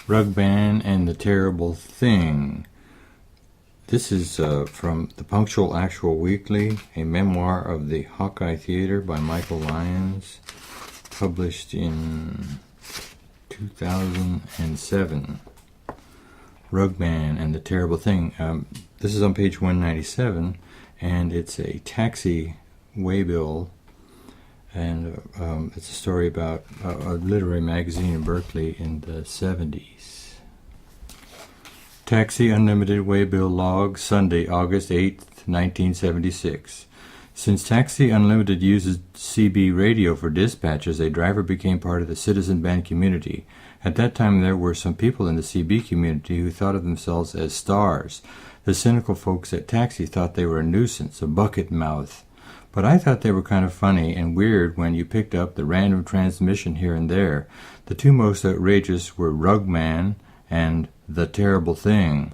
Rugman and the Terrible Thing. This is from the Punctual Actual Weekly, a memoir of the Hawkeye Theatre by Michael Lyons, published in 2007. Rugman and the Terrible Thing. This is on page 197, and it's a taxi waybill, and it's a story about a literary magazine in Berkeley in the 70s. Taxi Unlimited Waybill Log, Sunday, August 8th, 1976. Since Taxi Unlimited uses CB radio for dispatches, a driver became part of the citizen band community. At that time, there were some people in the CB community who thought of themselves as stars. The cynical folks at Taxi thought they were a nuisance, a bucket mouth. But I thought they were kind of funny and weird when you picked up the random transmission here and there. The two most outrageous were Rugman and The Terrible Thing.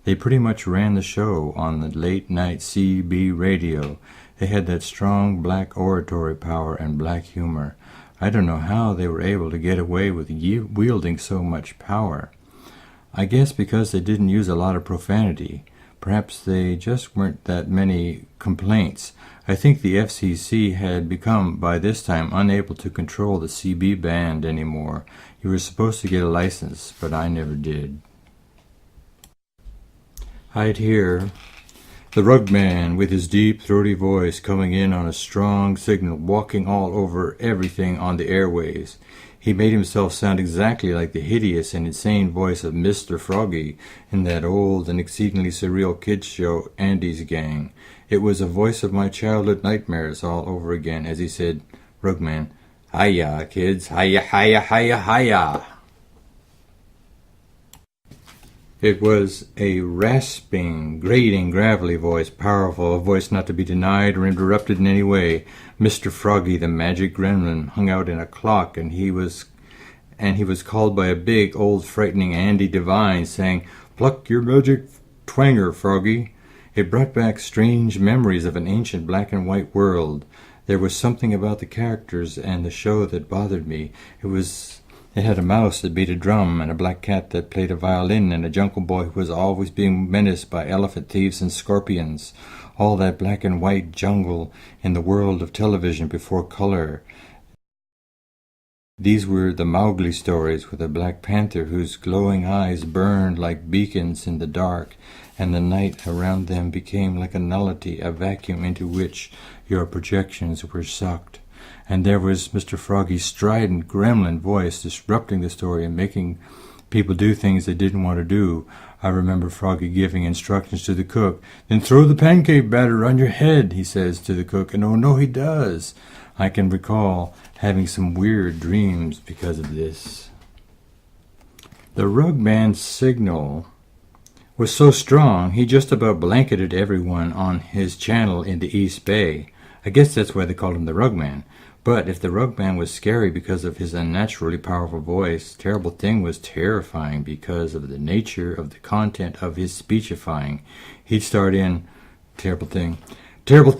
They pretty much ran the show on the late-night CB radio. They had that strong black oratory power and black humor. I don't know how they were able to get away with wielding so much power. I guess because they didn't use a lot of profanity. Perhaps they just weren't that many complaints. I think the FCC had become, by this time, unable to control the CB band anymore. You were supposed to get a license, but I never did. I'd hear the Rugman with his deep, throaty voice coming in on a strong signal, walking all over everything on the airways. He made himself sound exactly like the hideous and insane voice of Mr. Froggy in that old and exceedingly surreal kids show, Andy's Gang. It was a voice of my childhood nightmares all over again as he said, Rugman, "Hiya, kids, hiya, hiya, hiya, hiya." It was a rasping, grating, gravelly voice, powerful, a voice not to be denied or interrupted in any way. Mr. Froggy, the magic gremlin, hung out in a clock, and he was called by a big, old, frightening Andy Devine, saying, "Pluck your magic twanger, Froggy." It brought back strange memories of an ancient black and white world. There was something about the characters and the show that bothered me. It had a mouse that beat a drum, and a black cat that played a violin, and a jungle boy who was always being menaced by elephant thieves and scorpions. All that black and white jungle in the world of television before color. These were the Mowgli stories with a black panther whose glowing eyes burned like beacons in the dark, and the night around them became like a nullity, a vacuum into which your projections were sucked. And there was Mr. Froggy's strident gremlin voice disrupting the story and making people do things they didn't want to do. I remember Froggy giving instructions to the cook. "Then throw the pancake batter on your head," he says to the cook, and oh no, he does. I can recall having some weird dreams because of this. The Rugman signal was so strong, he just about blanketed everyone on his channel in the East Bay. I guess that's why they called him the Rugman. But if the Rugman was scary because of his unnaturally powerful voice, Terrible Thing was terrifying because of the nature of the content of his speechifying. He'd start in, "Terrible Thing, terrible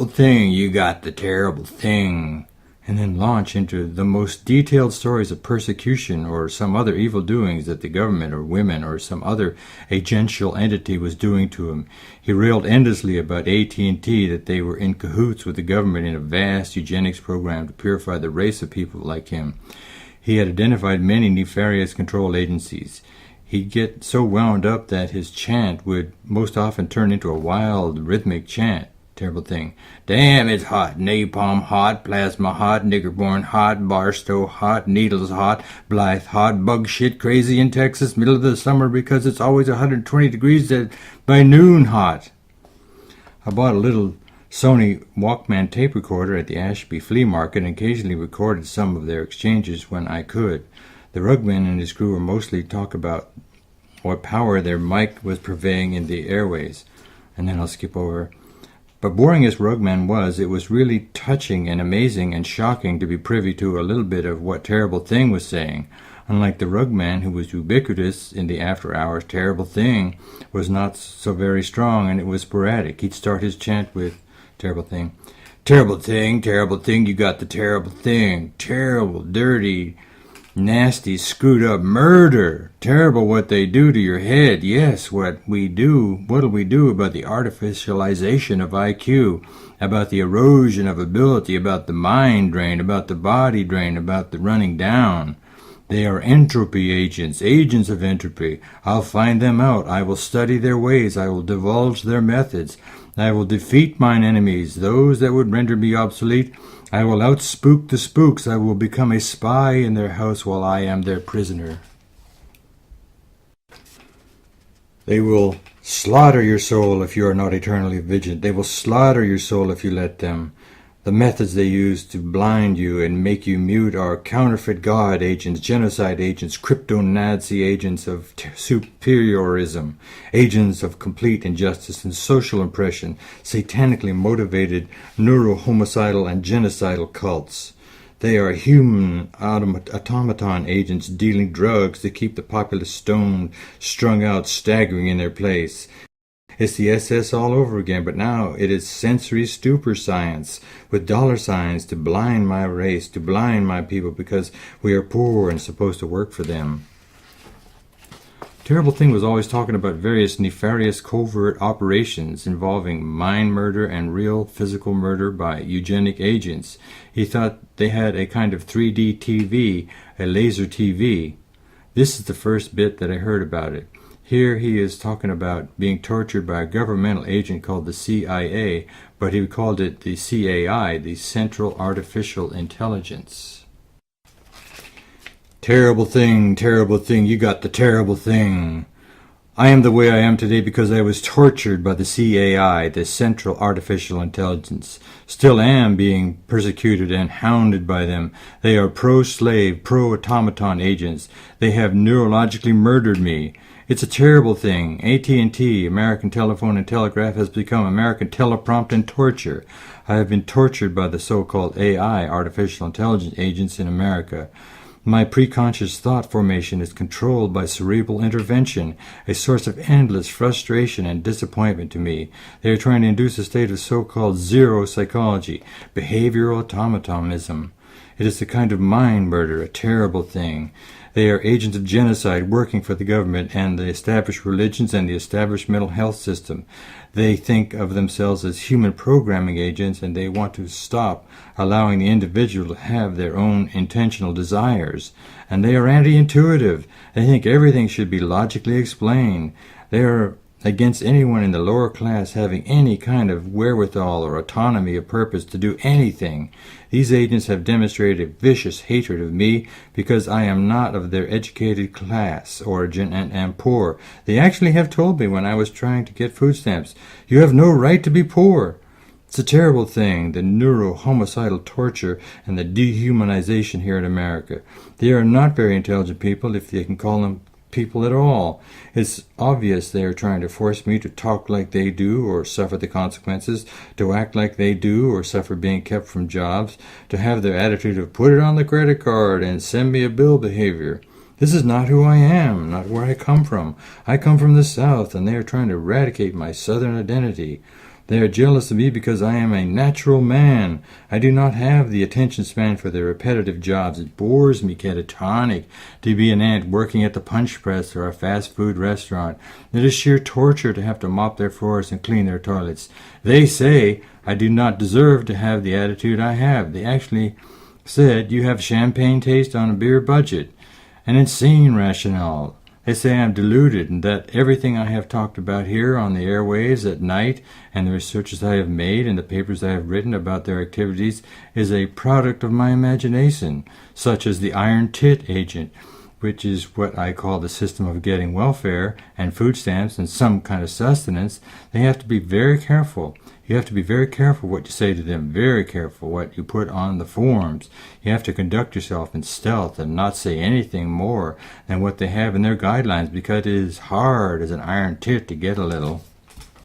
thing, you got the terrible thing," and then launch into the most detailed stories of persecution or some other evil doings that the government or women or some other agential entity was doing to him. He railed endlessly about AT&T, that they were in cahoots with the government in a vast eugenics program to purify the race of people like him. He had identified many nefarious control agencies. He'd get so wound up that his chant would most often turn into a wild, rhythmic chant. Terrible Thing. "Damn, it's hot. Napalm hot. Plasma hot. Niggerborn hot. Barstow hot. Needles hot. Blythe hot. Bug shit crazy in Texas. Middle of the summer because it's always 120 degrees by noon hot." I bought a little Sony Walkman tape recorder at the Ashby Flea Market and occasionally recorded some of their exchanges when I could. The Rugman and his crew were mostly talk about what power their mic was purveying in the airways. And then I'll skip over. But boring as Rugman was, it was really touching and amazing and shocking to be privy to a little bit of what Terrible Thing was saying. Unlike the Rugman, who was ubiquitous in the after hours, Terrible Thing was not so very strong, and it was sporadic. He'd start his chant with Terrible Thing, terrible thing, you got the terrible thing. Terrible, dirty, Nasty, screwed up murder. Terrible what they do to your head. Yes, what'll we do about the artificialization of IQ, about the erosion of ability, about the mind drain, about the body drain, about the running down? They are entropy agents, agents of entropy. I'll find them out. I will study their ways. I will divulge their methods. I will defeat mine enemies, those that would render me obsolete. I will outspook the spooks. I will become a spy in their house while I am their prisoner. They will slaughter your soul if you are not eternally vigilant. They will slaughter your soul if you let them. The methods they use to blind you and make you mute are counterfeit God agents, genocide agents, crypto-Nazi agents of superiorism, agents of complete injustice and social oppression, satanically motivated neuro-homicidal and genocidal cults. They are human automaton agents dealing drugs to keep the populace stoned, strung out, staggering in their place. It's the SS all over again, but now it is sensory stupor science with dollar signs to blind my race, to blind my people because we are poor and supposed to work for them. Terrible Thing was always talking about various nefarious covert operations involving mind murder and real physical murder by eugenic agents. He thought they had a kind of 3D TV, a laser TV. This is the first bit that I heard about it. Here he is talking about being tortured by a governmental agent called the CIA, but he called it the CAI, the Central Artificial Intelligence. Terrible thing, you got the terrible thing. I am the way I am today because I was tortured by the CAI, the Central Artificial Intelligence. Still am being persecuted and hounded by them. They are pro-slave, pro-automaton agents. They have neurologically murdered me. It's a terrible thing. AT&T, American Telephone and Telegraph, has become American Teleprompt and Torture. I have been tortured by the so-called AI, artificial intelligence agents in America. My preconscious thought formation is controlled by cerebral intervention, a source of endless frustration and disappointment to me. They are trying to induce a state of so-called zero psychology, behavioral automatism. It is the kind of mind murder, a terrible thing. They are agents of genocide working for the government and the established religions and the established mental health system. They think of themselves as human programming agents, and they want to stop allowing the individual to have their own intentional desires. And they are anti-intuitive. They think everything should be logically explained. They are against anyone in the lower class having any kind of wherewithal or autonomy of purpose to do anything. These agents have demonstrated a vicious hatred of me because I am not of their educated class, origin, and am poor. They actually have told me when I was trying to get food stamps, "You have no right to be poor." It's a terrible thing, the neuro-homicidal torture and the dehumanization here in America. They are not very intelligent people, if they can call them people at all. It's obvious they are trying to force me to talk like they do or suffer the consequences, to act like they do or suffer being kept from jobs, to have their attitude of put it on the credit card and send me a bill behavior. This is not who I am, not where I come from. I come from the South, and they are trying to eradicate my Southern identity. They are jealous of me because I am a natural man. I do not have the attention span for their repetitive jobs. It bores me catatonic to be an ant working at the punch press or a fast food restaurant. It is sheer torture to have to mop their floors and clean their toilets. They say I do not deserve to have the attitude I have. They actually said you have champagne taste on a beer budget. An insane rationale. They say I'm deluded and that everything I have talked about here on the airwaves at night and the researches I have made and the papers I have written about their activities is a product of my imagination, such as the iron tit agent, which is what I call the system of getting welfare and food stamps and some kind of sustenance. They have to be very careful. You have to be very careful what you say to them, very careful what you put on the forms. You have to conduct yourself in stealth and not say anything more than what they have in their guidelines because it is hard as an iron tit to get a little.